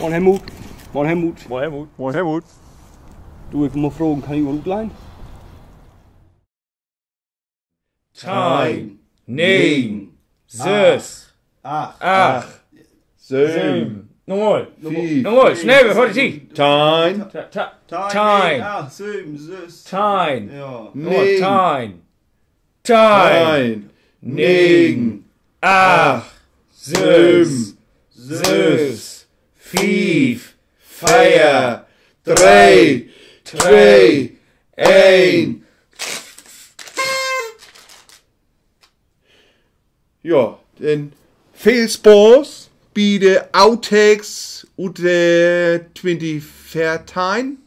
Moin Helmut. Moin Helmut. Moin Helmut. Moin Helmut. Du, ich will mal fragen, kann ich was leihen? 10, 9, 6, 8, 7. Nochmal. Nochmal, schnell, bevor die Zeit. 10, 10, 7, 6. 10, Ja. 10, 10, 9, 8, 7, 6, 5, 4, 3, 2, 1. Ja, denn viel Spaß bei den Outtakes und der 2014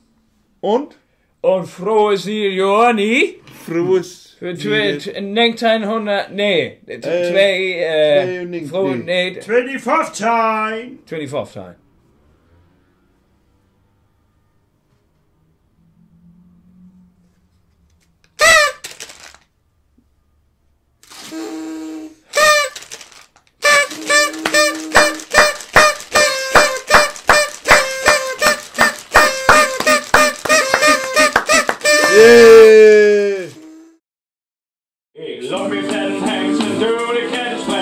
und frohes neues Jahr, nie? frohes Für 1900, nee, frohe, nee, 2015. 2015. Yeah! Ik loop in en hengst en doe de kennis.